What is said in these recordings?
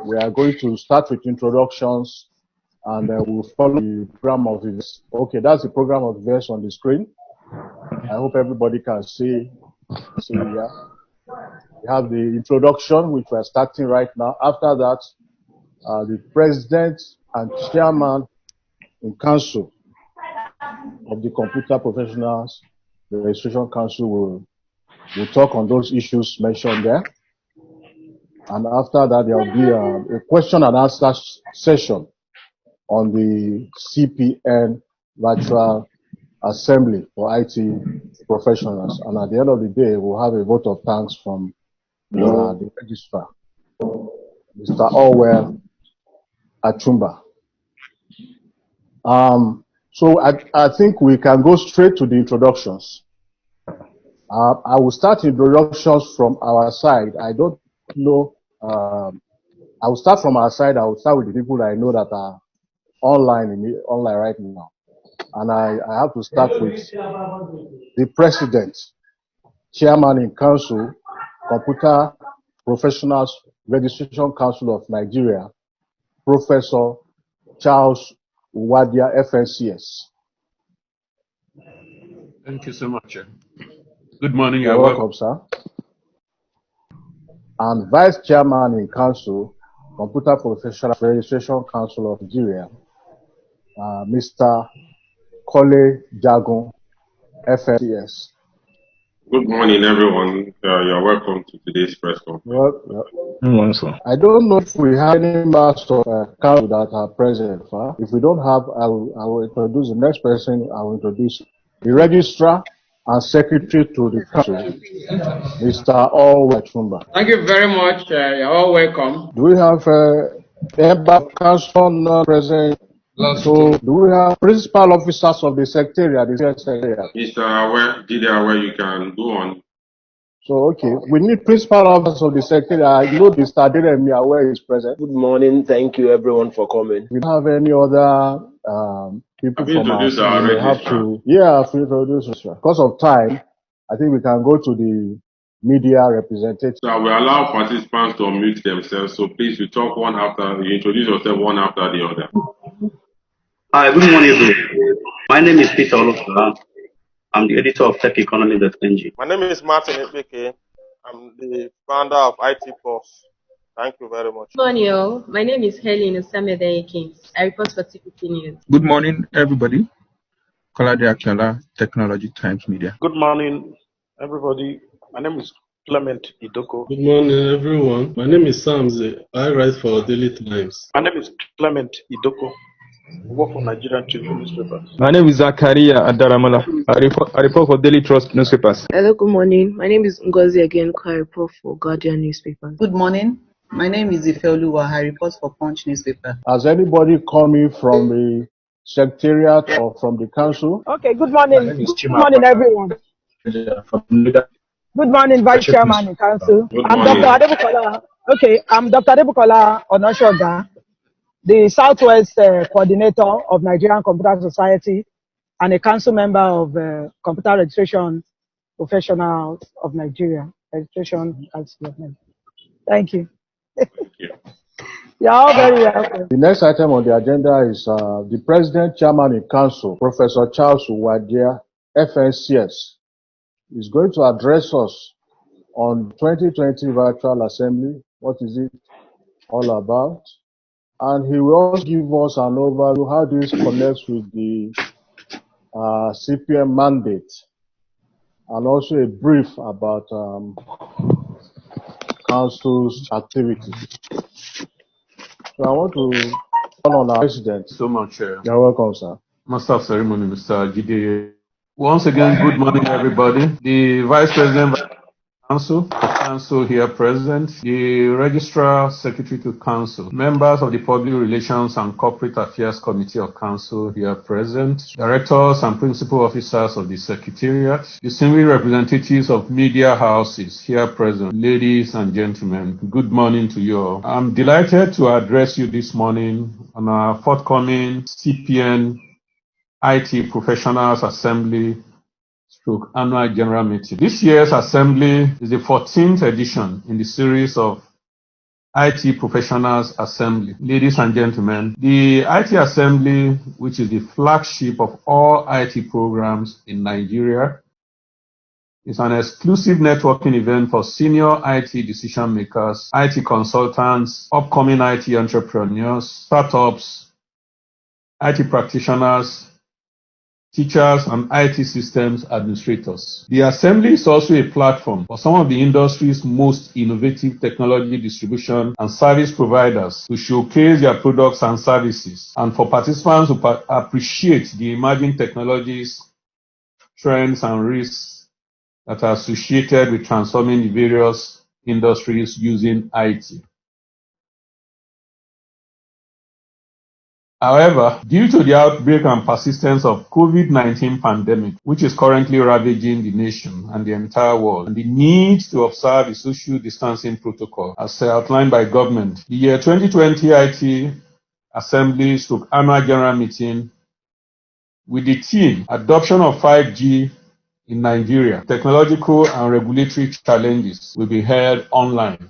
we are going to start with introductions, and we'll follow the program of events. Okay, that's the program of events on the screen. I hope everybody can see here. We have the introduction, which we're starting right now. After that, the president and chairman in council of the Computer Professionals Registration Council will talk on those issues mentioned there. And after that, there will be a question and answer session on the CPN virtual assembly for IT professionals. And at the end of the day, we'll have a vote of thanks from the registrar, Mr. Orwell Achumba. So I think we can go straight to the introductions. I will start introductions from our side. I don't know. I will start from our side. I will start with the people that I know that are online right now. And I have to start with the president, chairman in council, Computer Professionals Registration Council of Nigeria, Professor Charles Uwadia, FNCS. Thank you so much. Good morning. You're welcome, sir. And Vice Chairman in Council, Computer Professional Registration Council of Nigeria, Mr. Kole Jagun, FNCS. Good morning, everyone. You're welcome to today's press conference. I don't know if we have any members of council that are present. If we don't have, I will introduce the next person. I will introduce the registrar and secretary to the council, Mr. Orwell Achumba. Thank you very much. You're all welcome. Do we have member of council not present? So, do we have principal officers of the secretariat? Mr. Aware, you can go on. So, okay, we need principal officers of the secretariat. I know Mr. Aderemi Aware is present. Good morning. Thank you, everyone, for coming. We don't have any other people from us. We have to, I've introduced. Because of time, I think we can go to the media representatives. So we allow participants to unmute themselves. So please, you talk one after, you introduce yourself one after the other. Hi, good morning, everyone. My name is Peter Olofa. I'm the editor of TechEconomy.ng. My name is Martin Epeke. I'm the founder of IT Pulse. Thank you very much. Good morning, all. My name is Helen Osamede Kings. I report for TPP News. Good morning, everybody. Kolade Akala, Technology Times Media. Good morning, everybody. My name is Clement Idoko. Good morning, everyone. My name is Samze. I write for Daily Times. My name is Clement Idoko. I work for Nigerian Tribune newspaper. My name is Zakaria Adaramola. I report for Daily Trust newspapers. Hello, good morning. My name is Ngozi again. I report for Guardian newspaper. Good morning. My name is Ifeoluwa. I report for Punch newspaper. Has anybody coming from the secretariat or from the council? Okay, good morning. Good morning, everyone. Good morning, Vice Chairman in Council. I'm Dr. Adebukola. Okay, I'm Dr. Adebukola Onoshoga, the Southwest Coordinator of Nigerian Computer Society and a council member of Computer Registration Professionals of Nigeria. Registration Council of Nigeria. Thank you. You're all very welcome. The next item on the agenda is the President Chairman in Council, Professor Charles Uwadia, FNCS, is going to address us on 2020 Virtual Assembly. What is it all about? And he will also give us an overview how this connects with the CPM mandate, and also a brief about council's activities. So I want to call on our president. So much. You're welcome, sir. Master of Ceremony, Mr. Jide. Once again, good morning, everybody. The Vice President of Council here present, the Registrar Secretary to Council, members of the Public Relations and Corporate Affairs Committee of Council here present, directors and principal officers of the Secretariat, distinguished representatives of media houses here present, ladies and gentlemen, good morning to you all. I'm delighted to address you this morning on our forthcoming CPN IT Professionals Assembly Annual General Meeting. This year's assembly is the 14th edition in the series of IT Professionals Assembly. Ladies and gentlemen, the IT Assembly, which is the flagship of all IT programs in Nigeria, is an exclusive networking event for senior IT decision makers, IT consultants, upcoming IT entrepreneurs, startups, IT practitioners, teachers, and IT systems administrators. The Assembly is also a platform for some of the industry's most innovative technology distribution and service providers to showcase their products and services, and for participants who appreciate the emerging technologies, trends, and risks that are associated with transforming the various industries using IT. However, due to the outbreak and persistence of COVID-19 pandemic, which is currently ravaging the nation and the entire world, and the need to observe the social distancing protocol as outlined by government, the year 2020 IT Assembly / Annual General Meeting with the theme Adoption of 5G in Nigeria, Technological and Regulatory Challenges will be held online.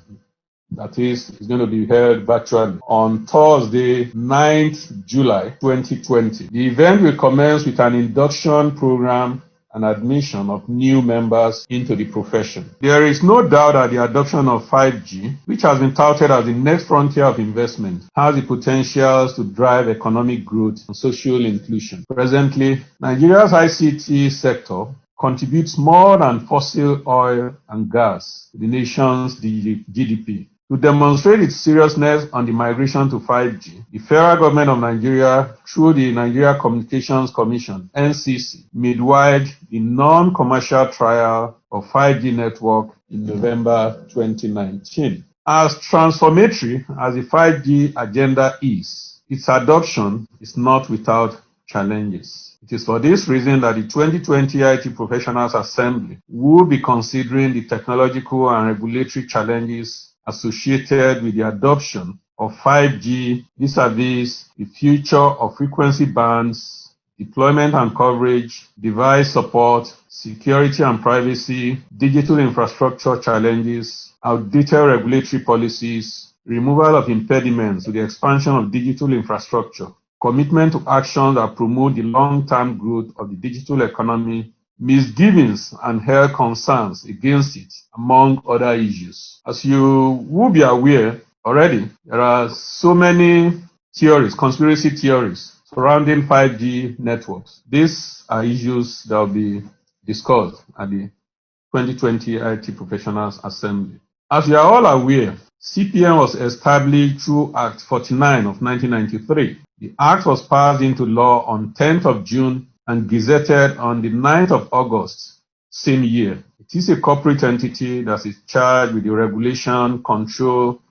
That is, it's going to be held virtually on Thursday, 9th July 2020. The event will commence with an induction program and admission of new members into the profession. There is no doubt that the adoption of 5G, which has been touted as the next frontier of investment, has the potential to drive economic growth and social inclusion. Presently, Nigeria's ICT sector contributes more than fossil oil and gas to the nation's GDP. To demonstrate its seriousness on the migration to 5G, the federal government of Nigeria, through the Nigeria Communications Commission, NCC, midwide the non-commercial trial of 5G network in November 2019. As transformatory as the 5G agenda is, its adoption is not without challenges. It is for this reason that the 2020 IT Professionals Assembly will be considering the technological and regulatory challenges associated with the adoption of 5G vis-a-vis the future of frequency bands, deployment and coverage, device support, security and privacy, digital infrastructure challenges, outdated regulatory policies, removal of impediments to the expansion of digital infrastructure, commitment to actions that promote the long-term growth of the digital economy, misgivings and health concerns against it, among other issues. As you will be aware already, there are so many theories, conspiracy theories, surrounding 5G networks. These are issues that will be discussed at the 2020 IT Professionals Assembly. As you are all aware, CPN was established through Act 49 of 1993. The Act was passed into law on 10th of June and gazetted on the 9th of August same year. It is a corporate entity that is charged with the regulation, control,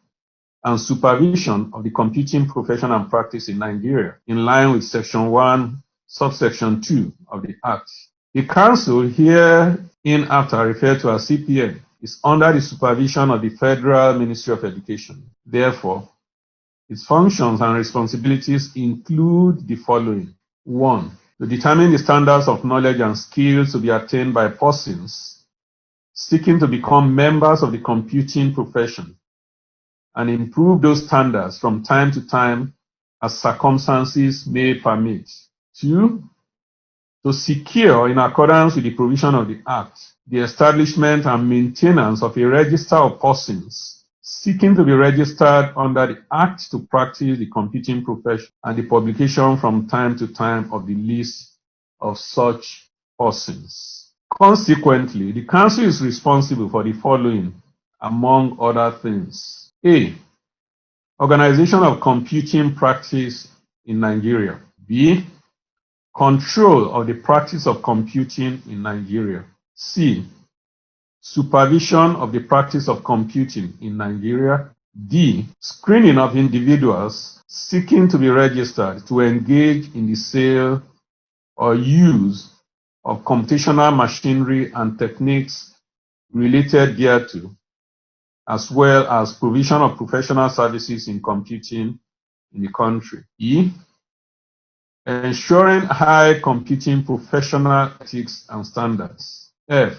and supervision of the computing profession and practice in Nigeria, in line with Section 1, Subsection 2 of the Act. The Council, hereinafter referred to as CPN, is under the supervision of the Federal Ministry of Education. Therefore, its functions and responsibilities include the following. 1. To determine the standards of knowledge and skills to be attained by persons seeking to become members of the computing profession, and improve those standards from time to time as circumstances may permit. 2. To secure, in accordance with the provision of the Act, the establishment and maintenance of a register of persons seeking to be registered under the Act to practice the computing profession, and the publication from time to time of the list of such persons. Consequently, the Council is responsible for the following, among other things. A. Organization of computing practice in Nigeria. B. Control of the practice of computing in Nigeria. C. Supervision of the practice of computing in Nigeria. D. Screening of individuals seeking to be registered to engage in the sale or use of computational machinery and techniques related thereto, as well as provision of professional services in computing in the country. E. Ensuring high computing professional ethics and standards. F.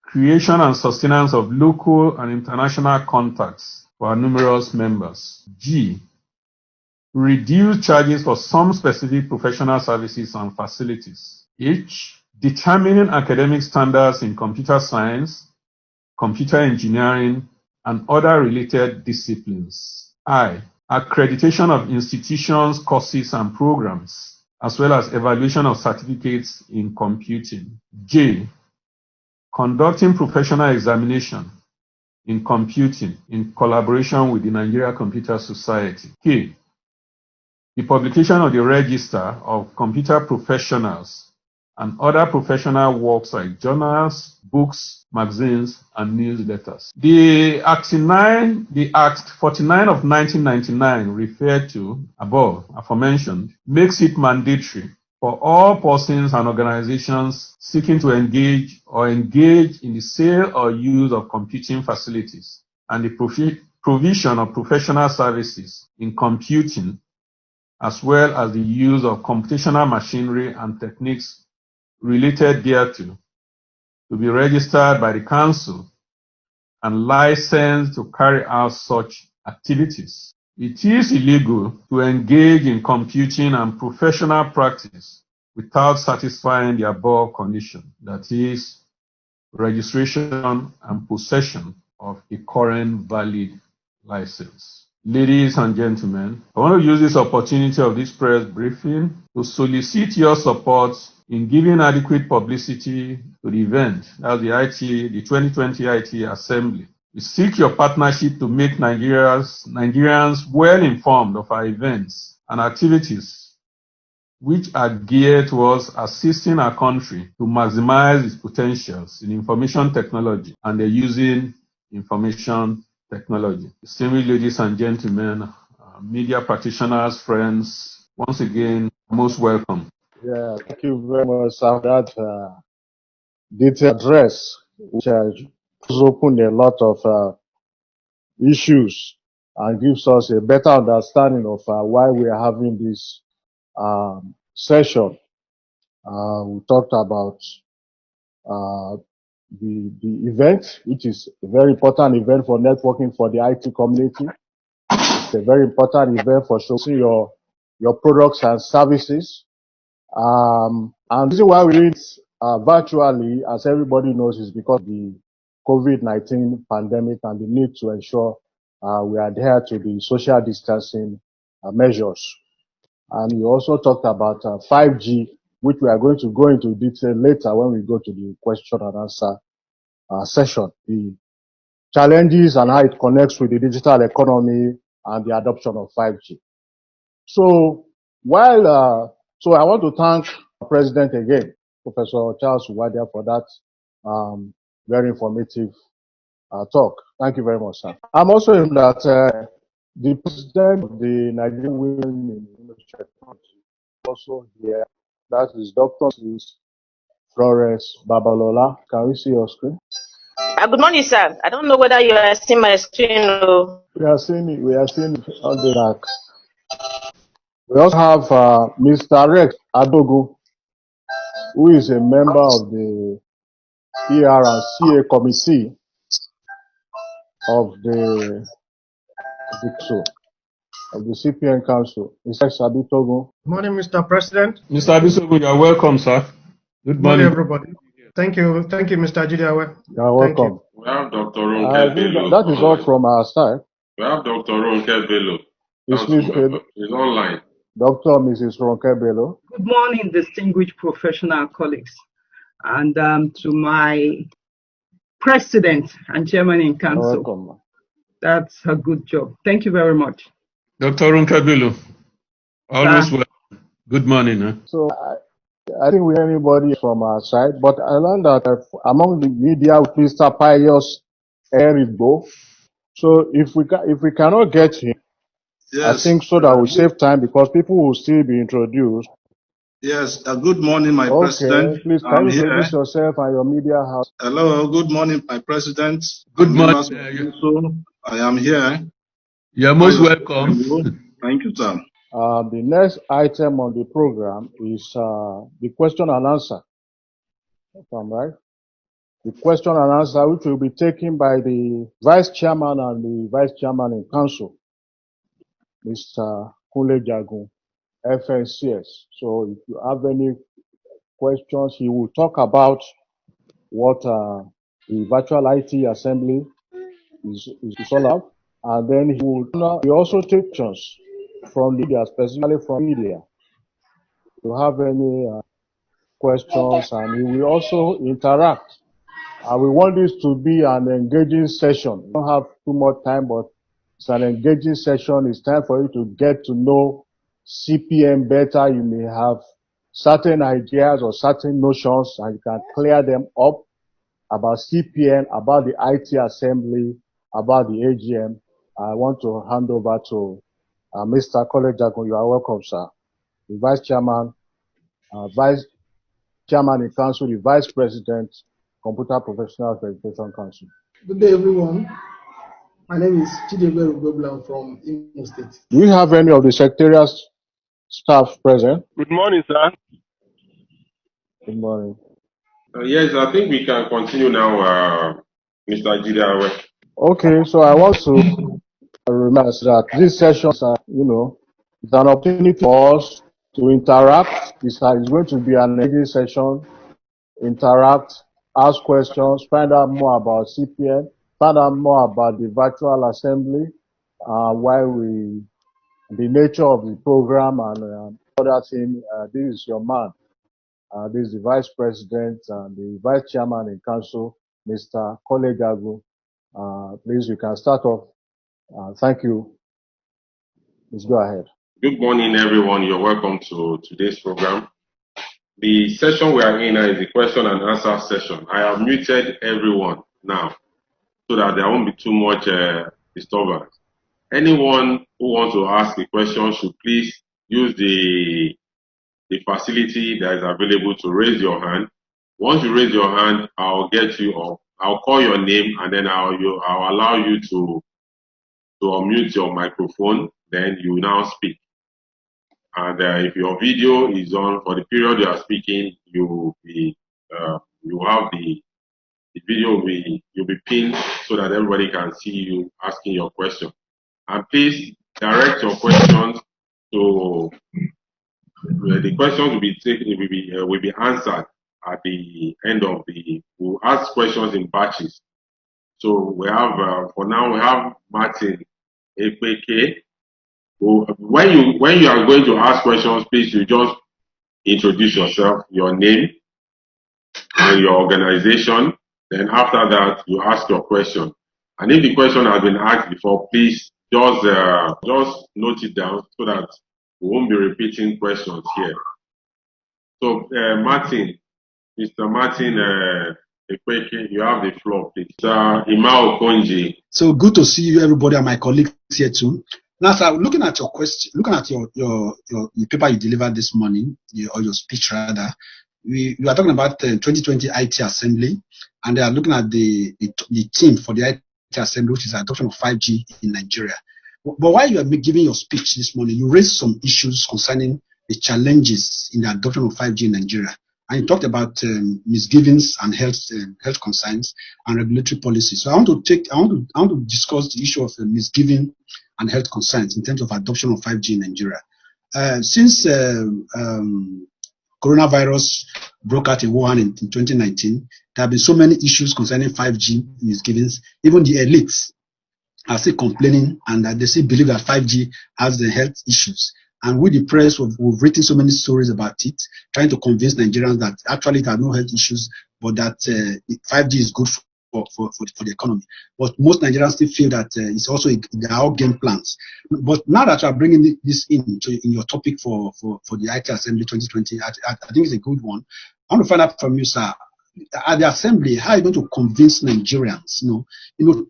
Creation and sustenance of local and international contacts for our numerous members. G, reduce charges for some specific professional services and facilities. H, determining academic standards in computer science, computer engineering, and other related disciplines. I, accreditation of institutions, courses, and programs, as well as evaluation of certificates in computing. J, conducting professional examination in computing in collaboration with the Nigeria Computer Society. K, the publication of the Register of Computer Professionals and other professional works like journals, books, magazines, and newsletters. The Act 49 of 1999 referred to above, aforementioned, makes it mandatory for all persons and organizations seeking to engage in the sale or use of computing facilities and the provision of professional services in computing, as well as the use of computational machinery and techniques related thereto, to be registered by the Council and licensed to carry out such activities. It is illegal to engage in computing and professional practice without satisfying the above condition, that is, registration and possession of a current valid license. Ladies and gentlemen, I want to use this opportunity of this press briefing to solicit your support in giving adequate publicity to the event, that's the 2020 IT Assembly. We seek your partnership to make Nigerians well informed of our events and activities, which are geared towards assisting our country to maximize its potentials in information technology and using information technology. Distinguished ladies and gentlemen, media practitioners, friends, once again, most welcome. Yeah, thank you very much for that detailed address, which has opened a lot of issues and gives us a better understanding of why we are having this session. We talked about the event, which is a very important event for networking for the IT community. It's a very important event for showing your products and services. And the reason why we do it virtually, as everybody knows, is because of the COVID-19 pandemic and the need to ensure we adhere to the social distancing measures. And we also talked about 5G, which we are going to go into detail later when we go to the question and answer session. The challenges and how it connects with the digital economy and the adoption of 5G. So so I want to thank the President again, Professor Charles Uwadia, for that very informative talk. Thank you very much, sir. I'm also in that the President of the Nigerian Women in Image Technology also here. That is Dr. Flores Babalola. Can we see your screen? Good morning, sir. I don't know whether you are seeing my screen or... We are seeing it on the rack. We also have Mr. Rex Adogo, who is a member of the PR and CA committee of the CPN Council. Mr. Abitogo. Good morning, Mr. President. Mr. Abisogo, you are welcome, sir. Good morning, everybody. Thank you, Mr. Jidewa. You are welcome. We have Dr. Ronke Bello. That is all from our side. We have Dr. Ronke Bello. He's online. Dr. Mrs. Ronke Bello. Good morning, distinguished professional colleagues. And to my president and chairman in council. Welcome. That's a good job. Thank you very much. Dr. Ronke Bello. Always welcome. Good morning. Huh? So I think we have anybody from our side, but I learned that among the media, Mr. Pius Erigbo. So if we cannot get him, yes, I think so that we save time because people will still be introduced. Yes. Good morning, my president. Please, can you introduce yourself and your media house? Hello. Good morning, my president. Good morning. I am here. You are most welcome. Thank you, sir. The next item on the program is the question and answer. If I'm right. the question and answer, which will be taken by the Vice Chairman and the Vice Chairman in Council, Mr. Kunle Jagun, FNCS. So if you have any questions, he will talk about what the virtual IT assembly is all about. And then he also take questions from media, specifically from media. If you have any questions, and he will also interact. We want this to be an engaging session. We don't have too much time, but it's an engaging session. It's time for you to get to know CPN better. You may have certain ideas or certain notions, and you can clear them up about CPN, about the IT assembly, about the AGM. I want to hand over to Mr. Kunle Jagun. You are welcome, sir. The Vice Chairman, Vice Chairman in Council, the Vice President, Computer Professional Verification Council. Good day, everyone. My name is Chidebe Rugobla from Imo State. Do you have any of the Secretariat staff present? Good morning, sir. Good morning. Yes, I think we can continue now, Mr. Jidawe. Okay, so I want to remind us that these sessions are, it's an opportunity for us to interact. It's going to be an engaging session. Interact, ask questions, find out more about CPN, find out more about the virtual assembly, the nature of the program, and other thing. This is your man. This is the Vice President and the Vice Chairman in Council, Mr. Kunle Jagun. Please, you can start off. Thank you. Let's go ahead. Good morning, everyone. You're welcome to today's program. The session we are in is the question and answer session. I have muted everyone now so that there won't be too much disturbance. Anyone who wants to ask a question should please use the facility that is available to raise your hand. Once you raise your hand, I'll get you up. I'll call your name, and then I'll allow you to unmute your microphone. Then you now speak. And if your video is on for the period you are speaking, you have the video you'll be pinned so that everybody can see you asking your question. And please direct your questions to the questions will be answered at the end of we'll ask questions in batches. So we have for now we have Martin Ekpeke. When you are going to ask questions, please you just introduce yourself, your name and your organization. Then after that, you ask your question. And if the question has been asked before, please just note it down so that we won't be repeating questions here. So Martin, Mr. Martin Ekpeke, you have the floor, please. Imao Konji. So good to see you, everybody, and my colleagues here too. Now, sir, looking at your question, looking at your paper you delivered this morning, or your speech rather, we are talking about the 2020 IT Assembly, and they are looking at the theme for the IT Assembly, which is adoption of 5G in Nigeria. But while you are giving your speech this morning, you raised some issues concerning the challenges in the adoption of 5G in Nigeria. And you talked about misgivings and health concerns and regulatory policy. So I want to discuss the issue of misgiving and health concerns in terms of adoption of 5G in Nigeria. Since coronavirus broke out in Wuhan in 2019, there have been so many issues concerning 5G misgivings. Even the elites are still complaining, and they still believe that 5G has the health issues. And with the press, we've written so many stories about it, trying to convince Nigerians that actually there are no health issues, but that 5G is good for the economy. But most Nigerians still feel that it's also they are all game plans. But now that you are bringing this in your topic for the IT Assembly 2020, I think it's a good one. I want to find out from you, sir, at the Assembly, how are you going to convince Nigerians,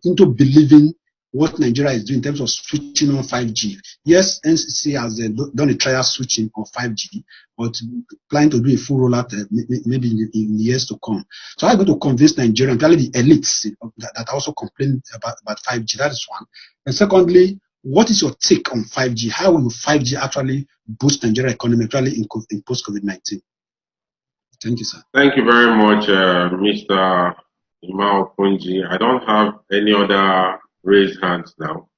into believing what Nigeria is doing in terms of switching on 5G? Yes, NCC has done a trial switching of 5G, but planning to do a full rollout maybe in years to come. So how are you going to convince Nigerians, particularly the elites that also complain about 5G? That is one. And secondly, what is your take on 5G? How will 5G actually boost Nigeria economy, actually in post-COVID-19? Thank you, sir. Thank you very much, Mr. Ima Opunji. I don't have any other raised hands now.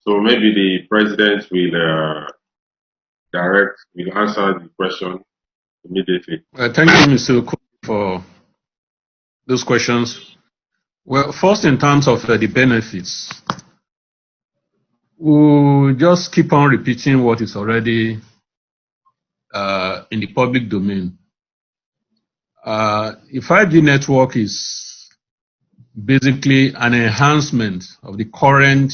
So maybe the president will will answer the question immediately. Thank you, Mr. Okoye, for those questions. Well, first, in terms of the benefits, we'll just keep on repeating what is already in the public domain. The 5G network is basically an enhancement of the current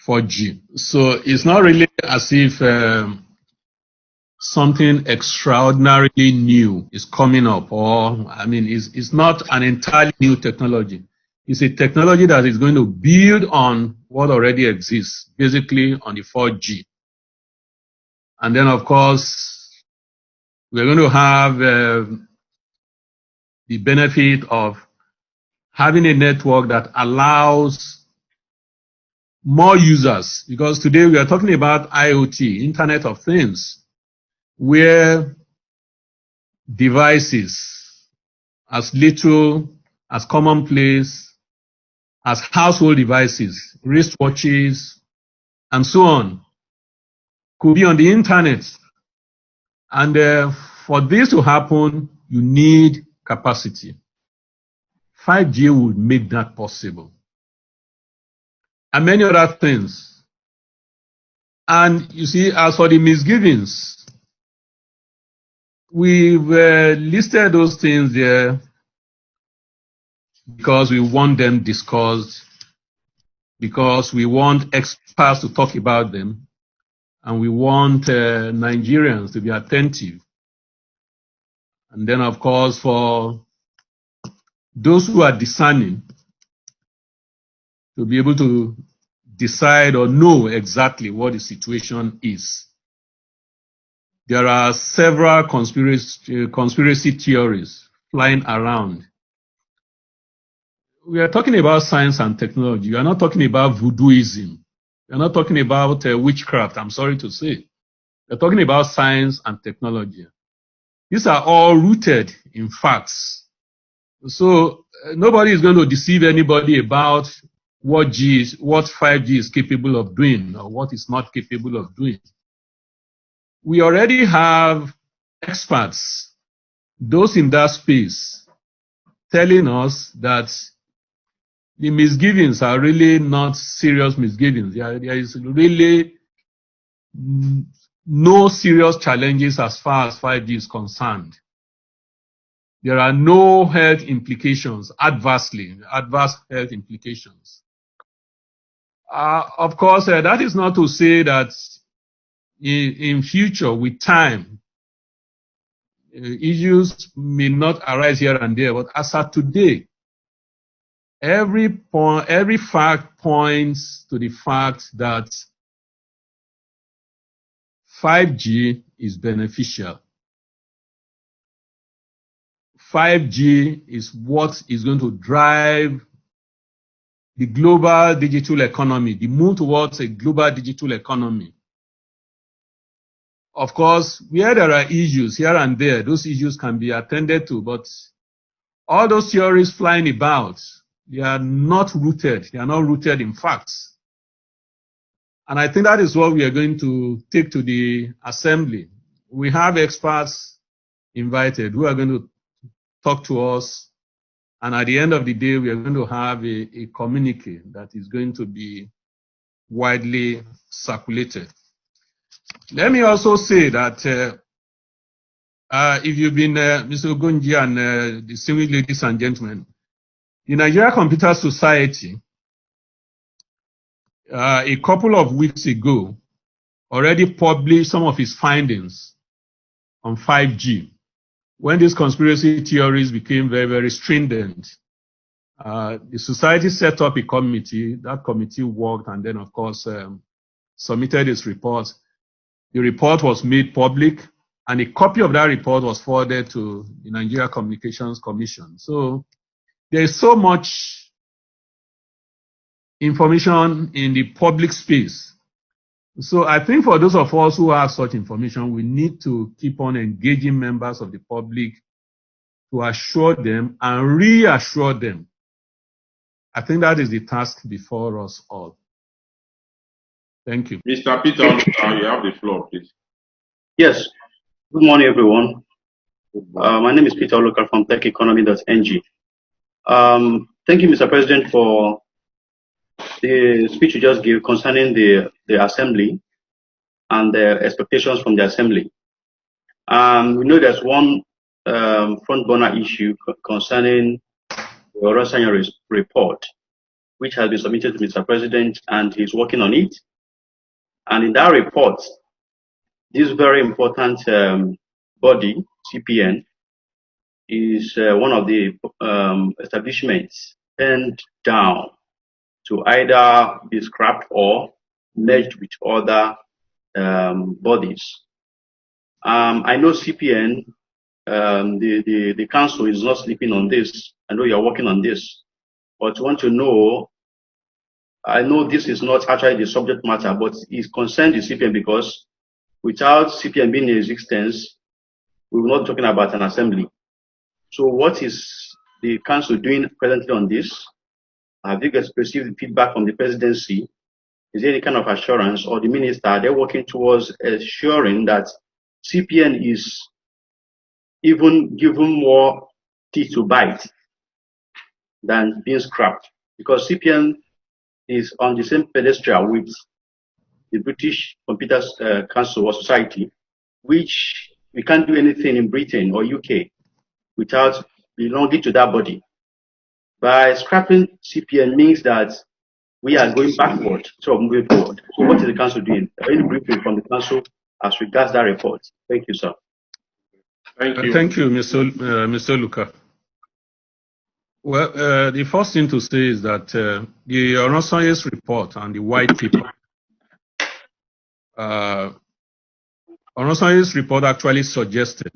4G. So it's not really as if something extraordinarily new is coming up, or it's not an entirely new technology. It's a technology that is going to build on what already exists, basically on the 4G. And then, of course, we're going to have the benefit of having a network that allows more users, because today we are talking about IoT, Internet of Things, where devices as little, as commonplace, as household devices, wristwatches, and so on, could be on the internet. And for this to happen, you need capacity. 5G will make that possible. And many other things. And you see, as for the misgivings, we've listed those things there because we want them discussed, because we want experts to talk about them, and we want Nigerians to be attentive. And then, of course, for those who are discerning, to be able to decide or know exactly what the situation is. There are several conspiracy theories flying around. We are talking about science and technology. We are not talking about voodooism. We are not talking about witchcraft, I'm sorry to say. We are talking about science and technology. These are all rooted in facts. So nobody is going to deceive anybody about what 5G is capable of doing or what it's not capable of doing. We already have experts, those in that space, telling us that the misgivings are really not serious misgivings. There is really no serious challenges as far as 5G is concerned. There are no health implications, adverse health implications. Of course, that is not to say that in future, with time, issues may not arise here and there, but as of today, every fact points to the fact that 5G is beneficial. 5G is what is going to drive the global digital economy, the move towards a global digital economy. Of course, where there are issues here and there, those issues can be attended to, but all those theories flying about, they are not rooted. They are not rooted in facts. And I think that is what we are going to take to the assembly. We have experts invited who are going to talk to us, and at the end of the day, we are going to have a communique that is going to be widely circulated. Let me also say that if you've been, Mr. Ogunji and distinguished ladies and gentlemen, the Nigeria Computer Society, a couple of weeks ago, already published some of its findings on 5G. When these conspiracy theories became very, very stringent, the society set up a committee. That committee worked and then, of course, submitted its report. The report was made public, and a copy of that report was forwarded to the Nigeria Communications Commission. So there is so much information in the public space. So I think for those of us who have such information, we need to keep on engaging members of the public to assure them and reassure them. I think that is the task before us all. Thank you. Mr. Peter, you have the floor, please. Yes. Good morning, everyone. My name is Peter Oluka from techeconomy.ng. Thank you, Mr. President, for the speech you just gave concerning the assembly and the expectations from the assembly. We know there's one front burner issue concerning the Orosanya report, which has been submitted to Mr. President, and he's working on it. And in that report, this very important body, CPN, is one of the establishments turned down to either be scrapped or merged with other bodies. I know CPN, the council is not sleeping on this. I know you're working on this, but want to know, I know this is not actually the subject matter, but it concerns the CPN because without CPN being in existence, we will not be talking about an assembly. So what is the council doing presently on this? Have you guys received feedback from the presidency? Is there any kind of assurance, or the minister, they're working towards assuring that CPN is even given more teeth to bite than being scrapped? Because CPN is on the same pedestal with the British Computer Council or Society, which we can't do anything in Britain or UK without belonging to that body. By scrapping CPN means that we are going backward, so moving forward. So what is the council doing? Any briefing from the council as regards that report? Thank you, sir. Thank you. Thank you, Mr. Luka. Well, the first thing to say is that the Oronsaye's report and the white paper, Oronsaye's report actually suggested,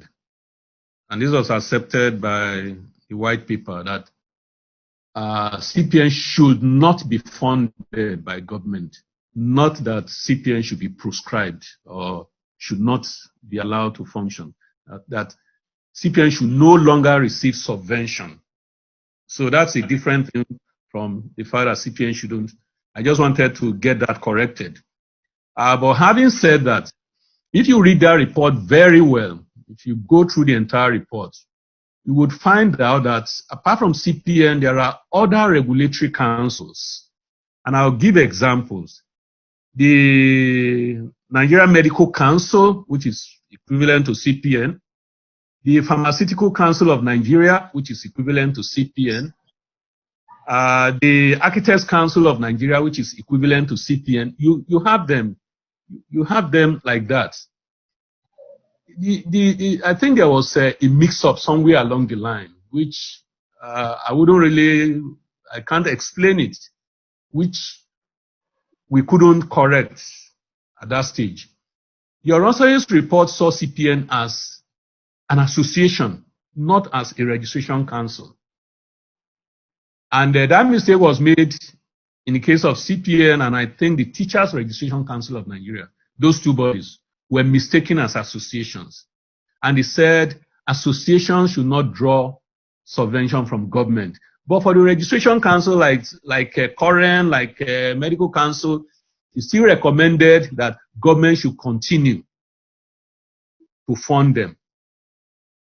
and this was accepted by the white paper, that CPN should not be funded by government, not that CPN should be proscribed or should not be allowed to function, that CPN should no longer receive subvention. So that's a different thing from the fact that CPN shouldn't. I just wanted to get that corrected. But having said that, if you read that report very well, if you go through the entire report, you would find out that apart from CPN, there are other regulatory councils. And I'll give examples. The Nigerian Medical Council, which is equivalent to CPN, the Pharmaceutical Council of Nigeria, which is equivalent to CPN, the Architects Council of Nigeria, which is equivalent to CPN. You have them like that. I think there was a mix-up somewhere along the line, which I can't explain it, which we couldn't correct at that stage. The Oronsaye's report saw CPN as an association, not as a registration council. And that mistake was made in the case of CPN and I think the Teachers Registration Council of Nigeria. Those two bodies were mistaken as associations. And they said associations should not draw subvention from government. But for the registration council, like Koren, like Medical Council, it still recommended that government should continue to fund them.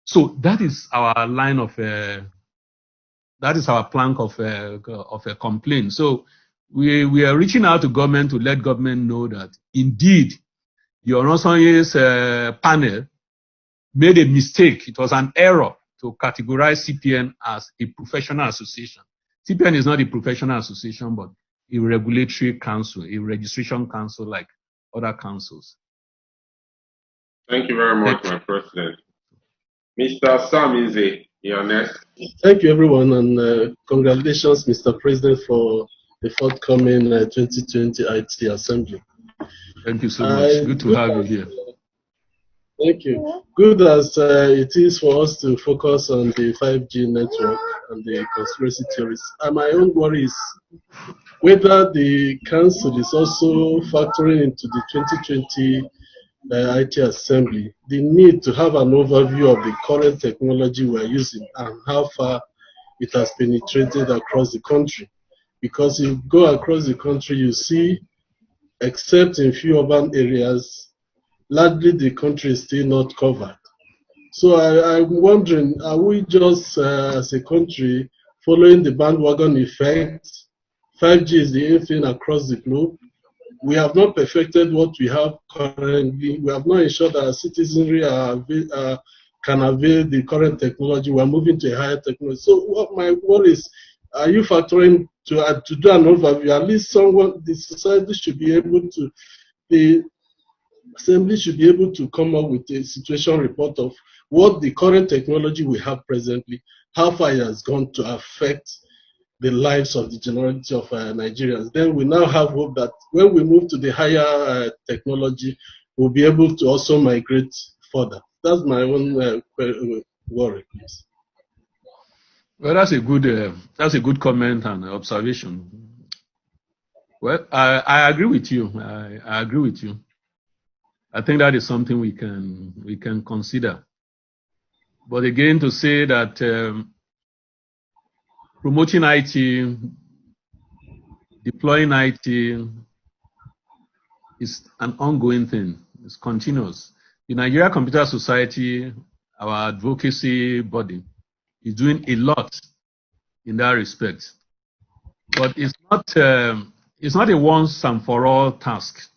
So that is our line of, that is our plank of a complaint. So we are reaching out to government to let government know that indeed the Oronsaye's panel made a mistake. It was an error to categorize CPN as a professional association. CPN is not a professional association, but a regulatory council, a registration council like other councils. Thank you very much, my president. Mr. Sam Ize, you're next. Thank you, everyone, and congratulations, Mr. President, for the forthcoming 2020 IT Assembly. Thank you so much. Good to have you here. Thank you. Good as it is for us to focus on the 5G network and the conspiracy theories. And my own worry is whether the council is also factoring into the 2020 IT Assembly, the need to have an overview of the current technology we're using and how far it has penetrated across the country. Because if you go across the country, you see, except in few urban areas, largely the country is still not covered. So I'm wondering, are we just, as a country, following the bandwagon effect? 5G is the in thing across the globe. We have not perfected what we have currently. We have not ensured that our citizenry can avail the current technology. We are moving to a higher technology. So what my worry is, are you factoring to do an overview? At least the society should be able to, the Assembly should be able to come up with a situation report of what the current technology we have presently, how far it has gone to affect the lives of the generality of Nigerians. Then we now have hope that when we move to the higher technology, we'll be able to also migrate further. That's my own worry, please. Well, that's a good comment and observation. Well, I agree with you. I agree with you. I think that is something we can consider. But again, to say that promoting IT, deploying IT is an ongoing thing. It's continuous. The Nigeria Computer Society, our advocacy body, is doing a lot in that respect. But it's not a once and for all task.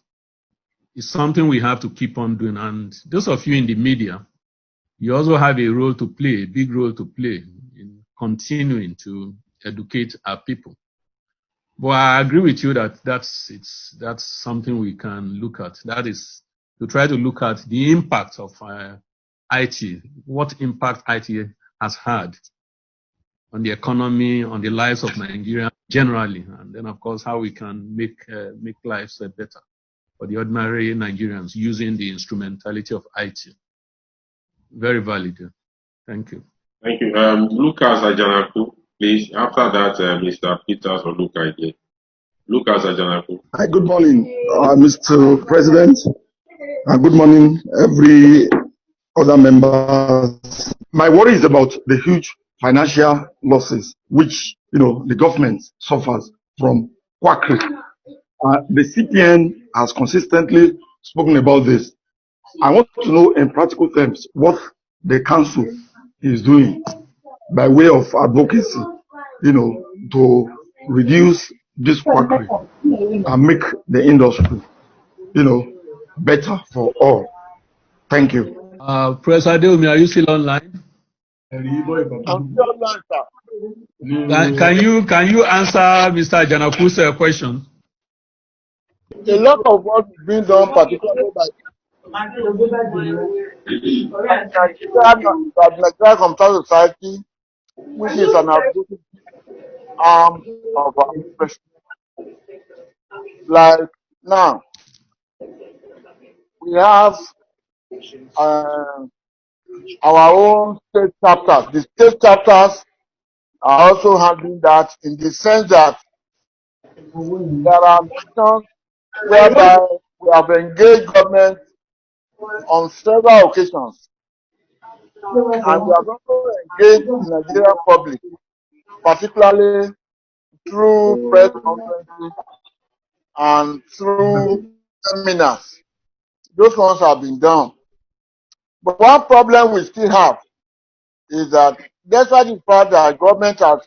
It's something we have to keep on doing. And those of you in the media, you also have a role to play, a big role to play in continuing to educate our people. But I agree with you that that's something we can look at. That is to try to look at the impact of IT, what impact IT has had on the economy, on the lives of Nigerians generally, and then of course how we can make lives better for the ordinary Nigerians using the instrumentality of IT. Very valid. Thank you. Thank you. Lucas Ajanaku, please. After that, Mr. Peters or Luca again. Lucas Ajanaku. Hi, good morning, Mr. President, and good morning, every other members. My worry is about the huge financial losses which the government suffers from quackery. The CPN has consistently spoken about this. I want to know in practical terms what the council is doing by way of advocacy, to reduce this quackery and make the industry, better for all. Thank you. Professor Adeomi, are you still online? I'm still online, sir. Can you answer Mr. Janaku's question? A lot of work is being done, particularly by Nigeria Computer Society, which is an advocacy arm of our profession. Like now, we have our own state chapters. The state chapters are also handling that in the sense that there are missions whereby we have engaged government on several occasions, and we have also engaged the Nigerian public, particularly through press conferences and through seminars. Those ones have been done. But one problem we still have is that despite the fact that government has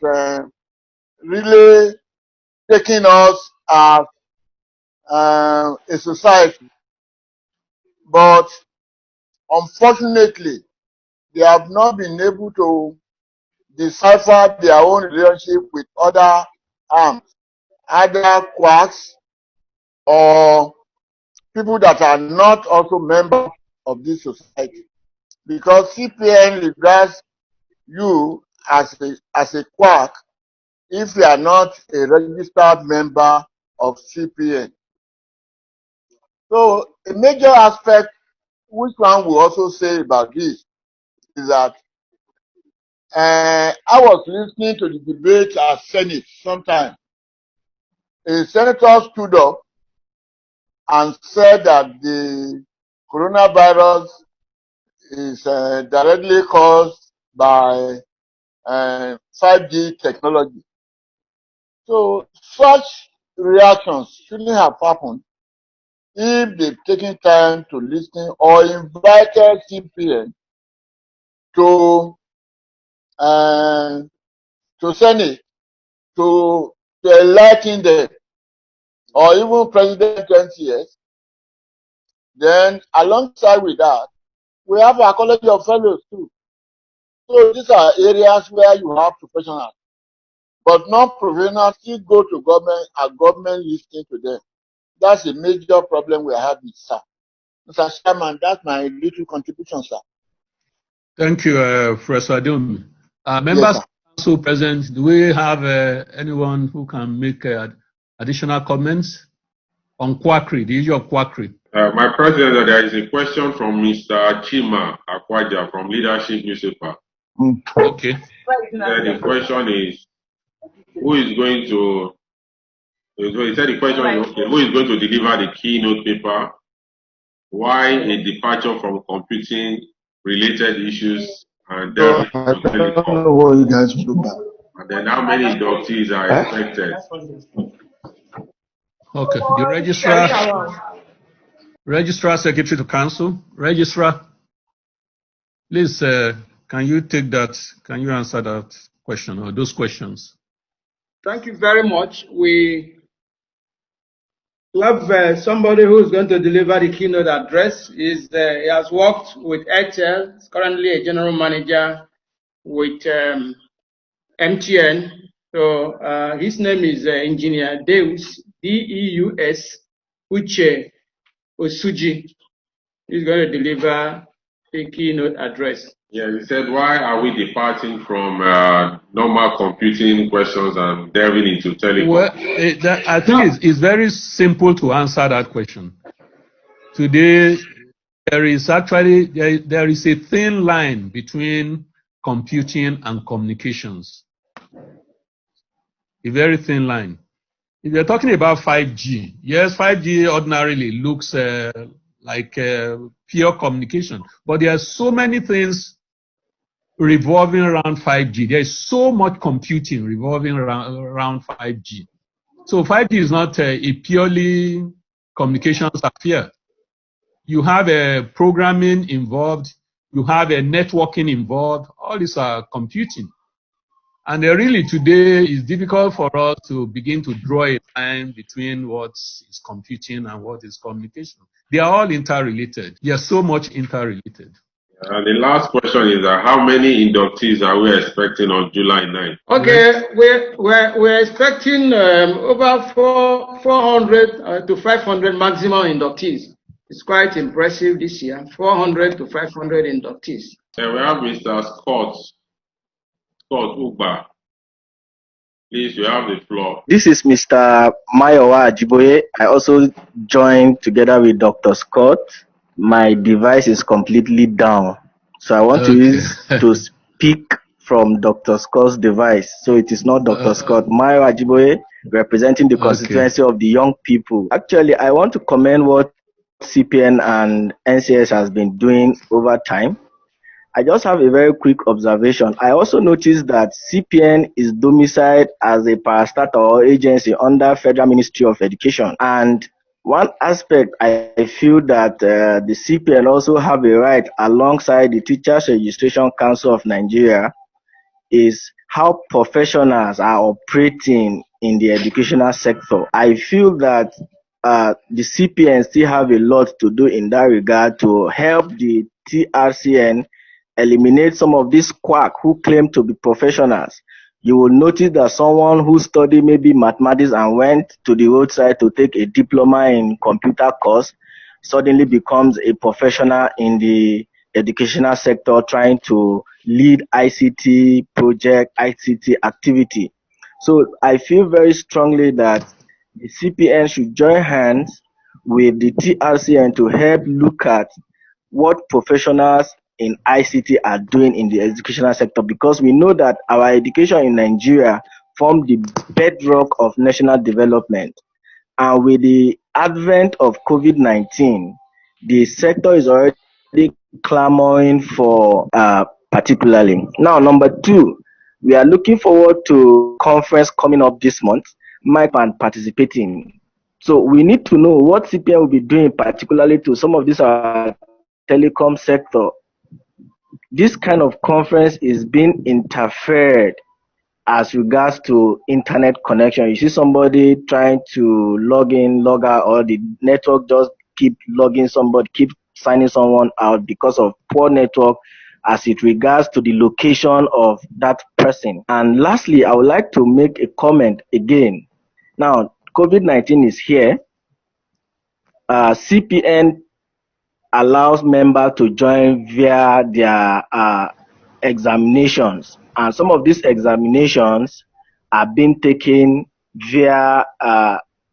really taken us as a society, but unfortunately, they have not been able to decipher their own relationship with other arms, either quacks or people that are not also members of this society. Because CPN regards you as a quack if you are not a registered member of CPN. So a major aspect which one will also say about this is that I was listening to the debate at Senate sometime. A senator stood up and said that the coronavirus is directly caused by 5G technology. So such reactions shouldn't have happened if they've taken time to listen or invited CPN to Senate to enlighten them, or even President NCS. Then alongside with that, we have our College of Fellows too. So these are areas where you have professionals, but non-professionals still go to government and government listening to them. That's a major problem we have with sir. Mr. Chairman, that's my little contribution, sir. Thank you, Professor Adom. Members Yes, of Council present, do we have anyone who can make additional comments on quackery, the issue of quackery? My president, there is a question from Mr. Chima Akwaja from Leadership Newspaper. Okay. The question is, who is going to? He said the question is, okay, who is going to deliver the keynote paper? Why a departure from computing related issues and then I don't know what you guys will do about. And then how many inductees are expected? Okay. The registrar secretary to council. Registrar, please, can you take that? Can you answer that question or those questions? Thank you very much. We have somebody who is going to deliver the keynote address. He has worked with Airtel. He's currently a general manager with MTN. So his name is Engineer Deus, Deus Uche Osuji. He's going to deliver the keynote address. Yeah, he said, why are we departing from normal computing questions and delving into telecom? Well, I think it's very simple to answer that question. Today, there is actually there is a thin line between computing and communications. A very thin line. If you're talking about 5G, yes, 5G ordinarily looks like pure communication, but there are so many things revolving around 5G. There is so much computing revolving around 5G. So 5G is not a purely communications affair. You have a programming involved, you have a networking involved, all these are computing. And really today it's difficult for us to begin to draw a line between what is computing and what is communication. They are all interrelated. They are so much interrelated. The last question is how many inductees are we expecting on July 9th? Okay, we're expecting over 400 to 500 maximum inductees. It's quite impressive this year, 400 to 500 inductees. And we have Mr. Scott Ugba. Please, you have the floor. This is Mr. Mayowa Ajiboye. I also joined together with Dr. Scott. My device is completely down, so I want to speak from Dr. Scott's device. So it is not Dr. Scott. Mayowa Ajiboye, representing the constituency of the young people. Actually, I want to commend what CPN and NCS has been doing over time. I just have a very quick observation. I also noticed that CPN is domiciled as a parastatal or agency under Federal Ministry of Education. And one aspect I feel that the CPN also have a right alongside the Teachers Registration Council of Nigeria is how professionals are operating in the educational sector. I feel that the CPN still have a lot to do in that regard to help the TRCN eliminate some of these quack who claim to be professionals. You will notice that someone who studied maybe mathematics and went to the roadside to take a diploma in computer course suddenly becomes a professional in the educational sector trying to lead ICT project, ICT activity. So I feel very strongly that the CPN should join hands with the TRCN to help look at what professionals in ICT are doing in the educational sector, because we know that our education in Nigeria form the bedrock of national development. And with the advent of COVID-19, the sector is already clamoring for particularly. Now, number two, we are looking forward to conference coming up this month, Mike and participating. So we need to know what CPN will be doing particularly to some of this telecom sector. This kind of conference is being interfered as regards to internet connection. You see somebody trying to log in, log out, or the network just keep logging somebody, keep signing someone out because of poor network as it regards to the location of that person. And lastly, I would like to make a comment again. Now, COVID-19 is here. CPN allows members to join via their examinations, and some of these examinations are being taken via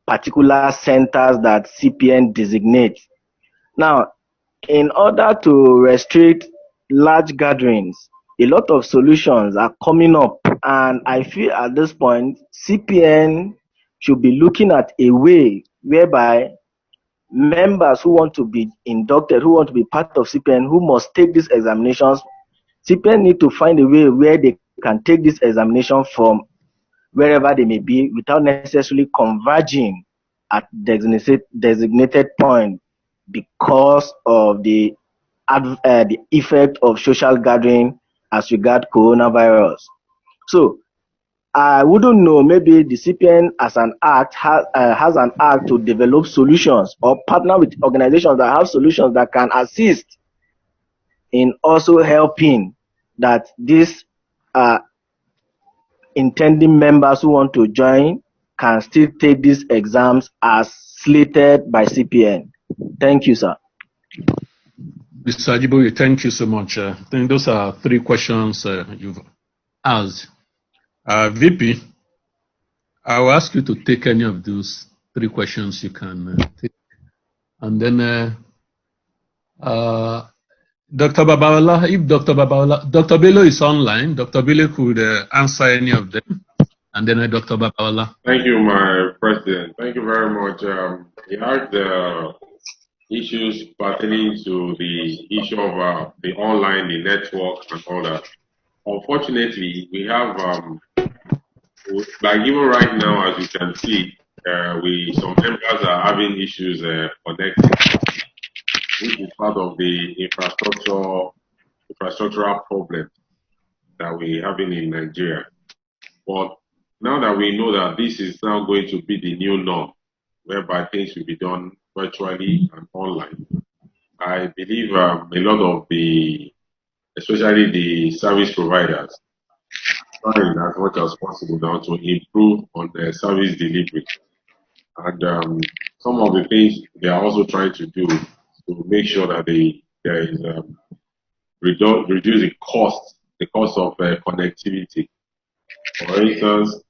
particular centers that CPN designates. Now, in order to restrict large gatherings, a lot of solutions are coming up, and I feel at this point CPN should be looking at a way whereby members who want to be inducted, who want to be part of CPN, who must take these examinations, CPN need to find a way where they can take this examination from wherever they may be without necessarily converging at designated point because of the effect of social gathering as regard coronavirus. So I wouldn't know, maybe the CPN as an act has an act to develop solutions or partner with organizations that have solutions that can assist in also helping that these intending members who want to join can still take these exams as slated by CPN. Thank you, sir. Mr. Ajiboye, thank you so much. I think those are three questions you've asked. VP, I will ask you to take any of those three questions you can take. And then Dr. Babawala, if Dr. Bello is online, Dr. Bello could answer any of them. And then Dr. Babawala. Thank you, my president. Thank you very much. You had the issues pertaining to the issue of the online, the network, and all that. Unfortunately, we have, like even right now, as you can see, some members are having issues connecting, which is part of the infrastructural problem that we're having in Nigeria. But now that we know that this is now going to be the new norm, whereby things will be done virtually and online, I believe a lot of especially the service providers, trying as much as possible now to improve on the service delivery. And some of the things they are also trying to do to make sure that there is reduce the cost of connectivity. For instance,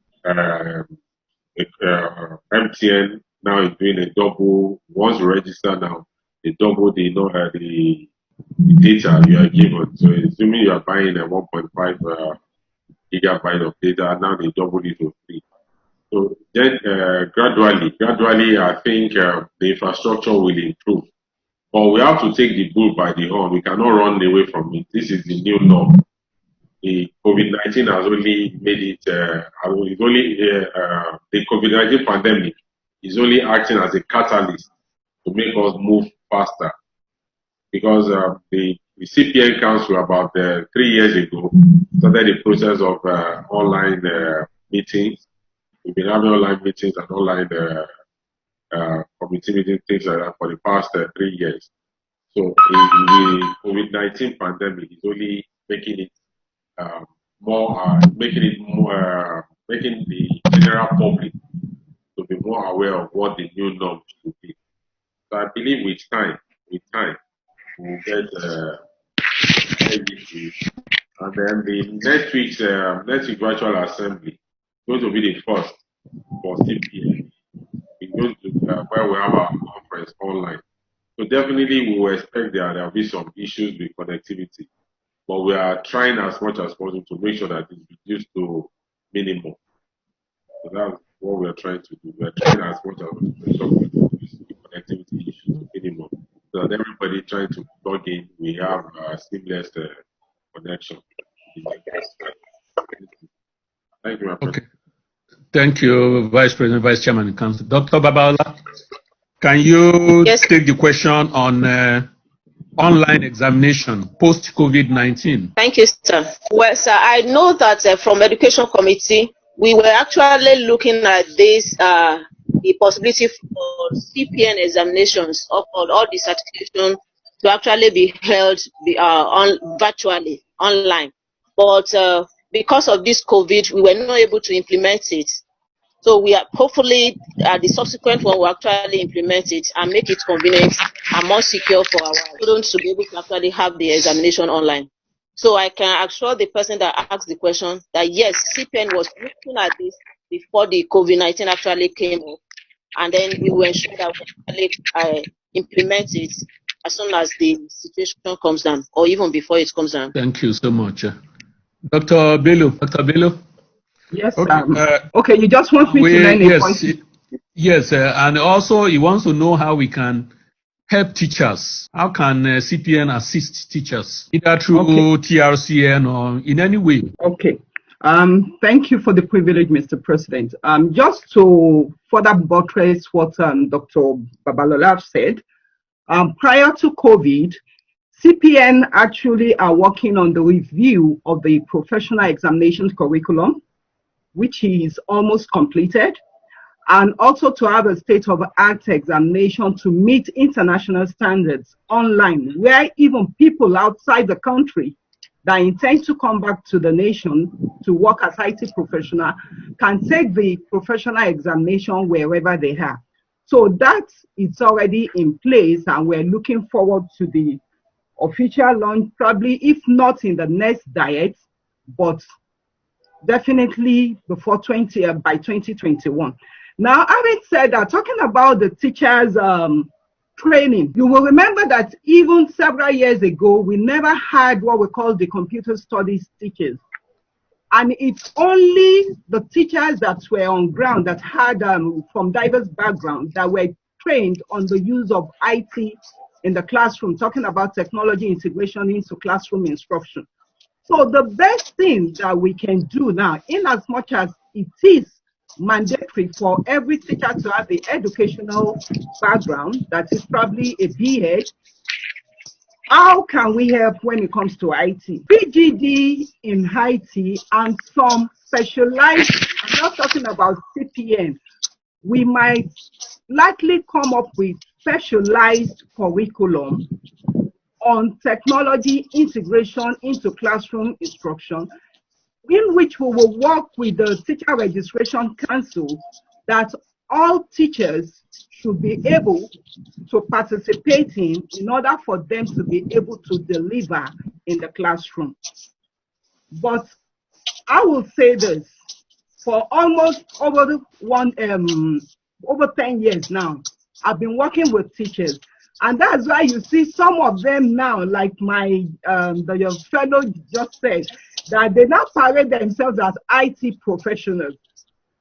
MTN now is doing a double. Once you register now, they double the data you are given. So assuming you are buying a 1.5 gigabyte of data, now they double it to 3. So then gradually, I think the infrastructure will improve. But we have to take the bull by the horn. We cannot run away from it. This is the new norm. The COVID-19 has only made it, the COVID-19 pandemic is only acting as a catalyst to make us move faster. Because the CPN Council about 3 years ago started the process of online meetings. We've been having online meetings and online committee meetings, things like that for the past 3 years. So the COVID-19 pandemic is only making it making the general public to be more aware of what the new norm should be. So I believe with time, we'll get everything. And then the next week's virtual assembly is going to be the first for CPN. It's going to where we have our conference online. So definitely we will expect there will be some issues with connectivity. But we are trying as much as possible to make sure that it's reduced to minimum. So that's what we are trying to do. We are trying as much as possible to reduce the connectivity issue to minimum so that everybody trying to plug in, we have seamless connection. Thank you, my President. Thank you, Vice President, Vice Chairman and Council. Dr. Babalola, can you take the question on online examination post-COVID-19? Thank you, sir. Well, sir, I know that from Education Committee, we were actually looking at this, the possibility for CPN examinations of all the certification to actually be held virtually, online. But because of this COVID, we were not able to implement it. So we are hopefully the subsequent one will actually implement it and make it convenient and more secure for our students to be able to actually have the examination online. So I can assure the person that asked the question that yes, CPN was looking at this before the COVID-19 actually came up, and then we will ensure that we actually implement it as soon as the situation comes down, or even before it comes down. Thank you so much. Dr. Bello. Dr. Bello? Yes, okay, you just want me to learn a voice. Yes, and also he wants to know how we can help teachers. How can CPN assist teachers, either through TRCN or in any way? Okay. Thank you for the privilege, Mr. President. Just to further buttress what Dr. Babalola said, prior to COVID, CPN actually are working on the review of the professional examinations curriculum, which is almost completed, and also to have a state-of-the-art examination to meet international standards online, where even people outside the country that intend to come back to the nation to work as IT professional can take the professional examination wherever they are. So that is already in place, and we're looking forward to the official launch, probably if not in the next diet, but definitely before by 2021. Now, having said that, talking about the teachers' training, you will remember that even several years ago, we never had what we call the computer studies teachers. And it's only the teachers that were on ground that had from diverse backgrounds that were trained on the use of IT in the classroom, talking about technology integration into classroom instruction. So the best thing that we can do now, in as much as it is mandatory for every teacher to have the educational background, that is probably a BA, how can we help when it comes to IT? PGD in IT and some specialized, I'm not talking about CPN, we might likely come up with specialized curriculum on technology integration into classroom instruction, in which we will work with the Teacher Registration Council that all teachers should be able to participate in order for them to be able to deliver in the classroom. But I will say this, for almost over 10 years now, I've been working with teachers. And that's why you see some of them now, like your fellow just said, that they now parade themselves as IT professionals.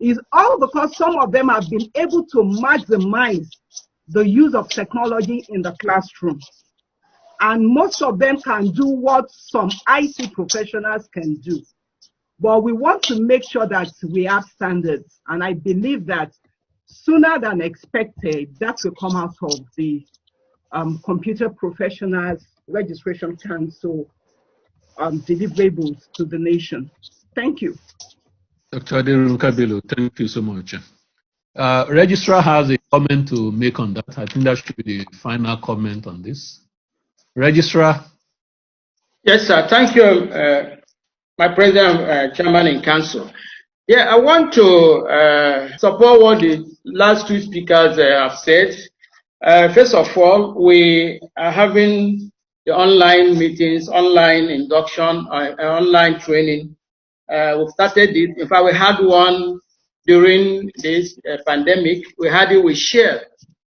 It's all because some of them have been able to maximize the use of technology in the classroom. And most of them can do what some IT professionals can do. But we want to make sure that we have standards. And I believe that sooner than expected, that will come out of the Computer Professionals Registration Council deliverables to the nation. Thank you. Dr. Adenuga Bello, thank you so much. Registrar has a comment to make on that. I think that should be the final comment on this. Registrar? Yes, sir. Thank you, my President, Chairman in Council. Yeah, I want to support what the last two speakers have said. First of all, we are having the online meetings, online induction, online training. We've started it. In fact, we had one during this pandemic. We had it with Shell,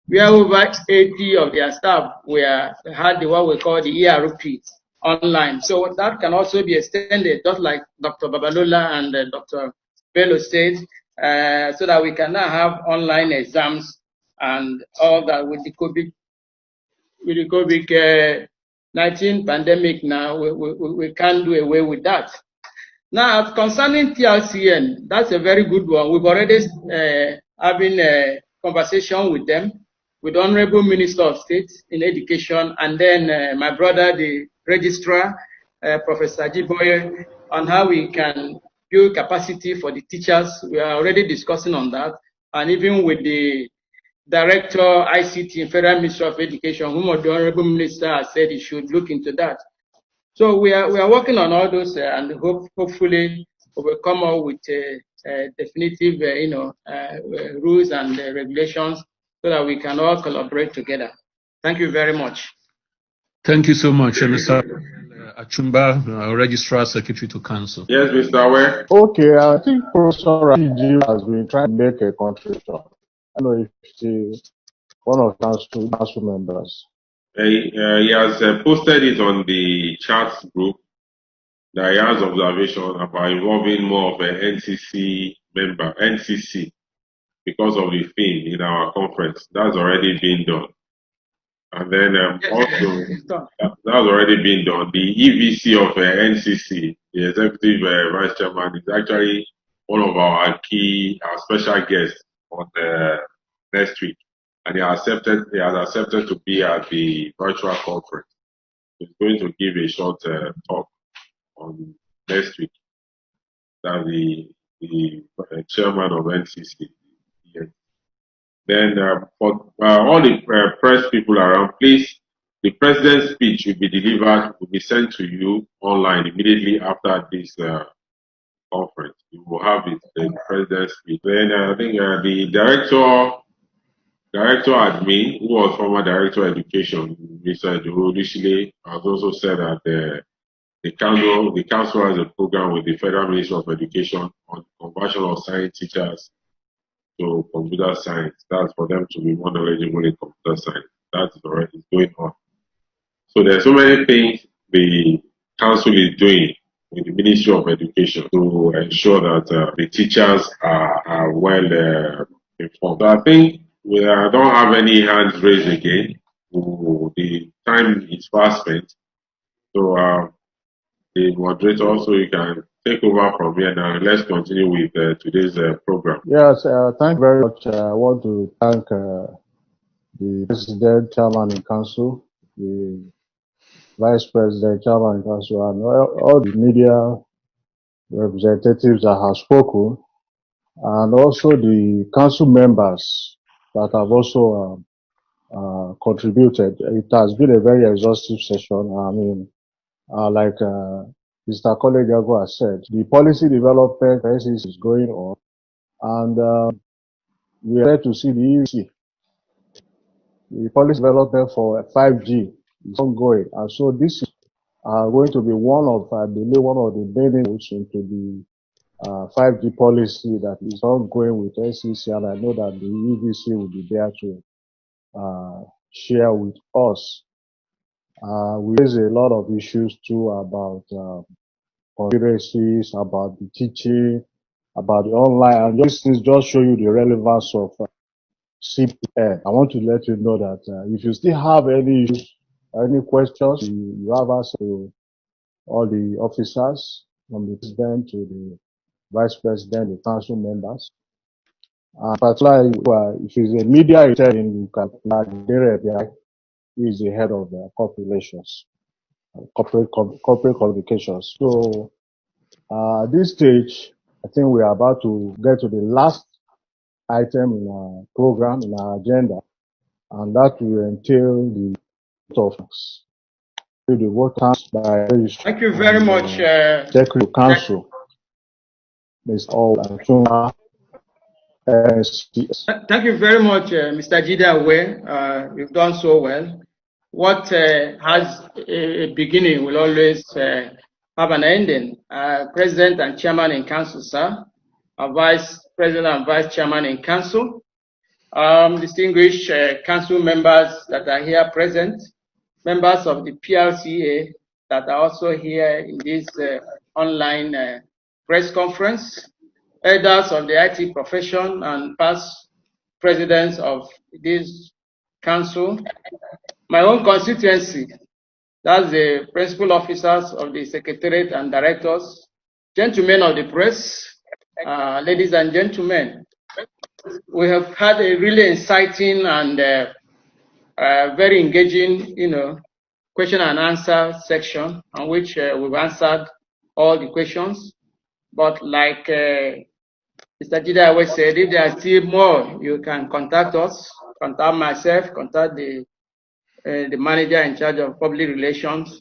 where over 80 of their staff had what we call the ERP online. So that can also be extended, just like Dr. Babalola and Dr. Bello said, so that we can now have online exams and all that with the COVID with the COVID-19 pandemic now, we can't do away with that. Now, concerning TRCN, that's a very good one. We've already having a conversation with them, with the Honorable Minister of State in Education, and then my brother, the Registrar, Professor Jiboye, on how we can build capacity for the teachers. We are already discussing on that, and even with the Director ICT in Federal Ministry of Education, whom the Honorable Minister has said he should look into that. So we are working on all those, and hopefully we will come up with definitive, rules and regulations so that we can all collaborate together. Thank you very much. Thank you so much, Mr. Achumba, Registrar Secretary to Council. Yes, Mr. Awe. Okay, I think Professor Rashidi has been trying to make a contribution. I don't know if she's one of council members. He has posted it on the chat group that he has observation about involving more of an NCC member, NCC, because of the theme in our conference. That's already been done. And then also, that's already been done. The EVC of NCC, the Executive Vice Chairman, is actually one of our special guests on next week. And he has accepted to be at the virtual conference. He's going to give a short talk on next week. That's the chairman of NCC. Yes. Then for all the press people around, please, the president's speech will be delivered, will be sent to you online immediately after this conference. You will have it, the president's speech. Then I think the Director Admin, who was former Director of Education, Mr. Jurudishile, has also said that the council has a program with the Federal Ministry of Education on conversion of science teachers to computer science. That's for them to be more knowledgeable in computer science. That is already going on. So there are so many things the council is doing with the Ministry of Education to ensure that the teachers are well informed. So I think we don't have any hands raised again. The time is fast spent. So the moderator, so you can take over from here now. Let's continue with today's program. Yes, thank you very much. I want to thank the President, Chairman in Council, the Vice President, Chairman in Council, and all the media representatives that have spoken, and also the council members that have also contributed. It has been a very exhaustive session. I mean, like Mr. Kolegago has said, the policy development is going on, and we are to see the EUC. The policy development for 5G is ongoing, and so this is going to be one of the main inputs into the 5G policy that is ongoing with SEC, and I know that the EVC will be there to share with us. We raise a lot of issues too about conspiracies, about the teaching, about the online, and these things just show you the relevance of CPN. I want to let you know that if you still have any issues, any questions, you have access to all the officers, from the president to the vice president, the council members. Particularly, if it's a media returning, you can who is the head of the corporate relations, corporate communications. So, at this stage, I think we are about to get to the last item in our program, in our agenda, and that will entail the vote of the vote by registration. Thank you very much, Secretary of Council, Mr. Achumba. Thank you very much, Mr. Jide. You've done so well. What has a beginning will always have an ending. President and Chairman in Council, sir. Vice President and Vice Chairman in Council. Distinguished Council members that are here present. Members of the PLCA that are also here in this online press conference. Elders of the IT profession and past presidents of this council, my own constituency. That's the principal officers of the secretariat and directors, gentlemen of the press, ladies and gentlemen. We have had a really exciting and very engaging, question and answer section on which we've answered all the questions. But like Mr. Jide always said, if there are still more, you can contact us, contact myself, contact the manager in charge of public relations,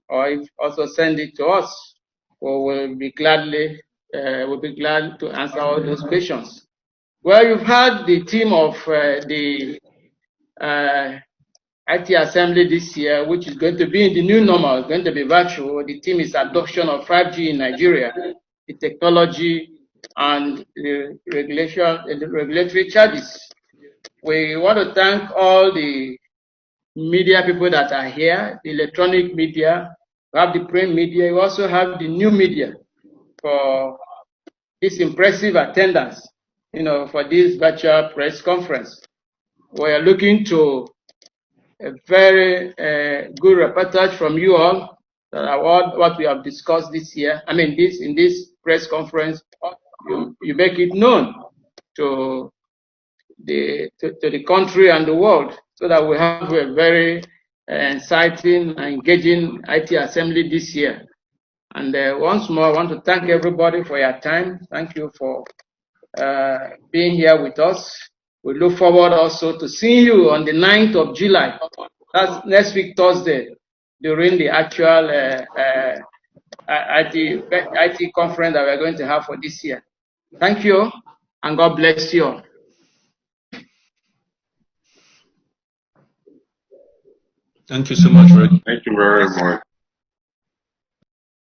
or if also send it to us. We'll be glad to answer all those questions. Well, you've heard the theme of the IT Assembly this year, which is going to be in the new normal, it's going to be virtual. The theme is adoption of 5G in Nigeria, the technology and the regulatory charges. We want to thank all the media people that are here, the electronic media, we have the print media, we also have the new media for this impressive attendance, for this virtual press conference. We are looking to a very good reportage from you all about what we have discussed this year. I mean, in this press conference, you make it known to the country and the world, so that we have a very exciting and engaging IT Assembly this year. And once more, I want to thank everybody for your time. Thank you for being here with us. We look forward also to seeing you on the 9th of July. That's next week, Thursday, during the actual IT conference that we're going to have for this year. Thank you, and God bless you all. Thank you so much, Reggie. Thank you very much.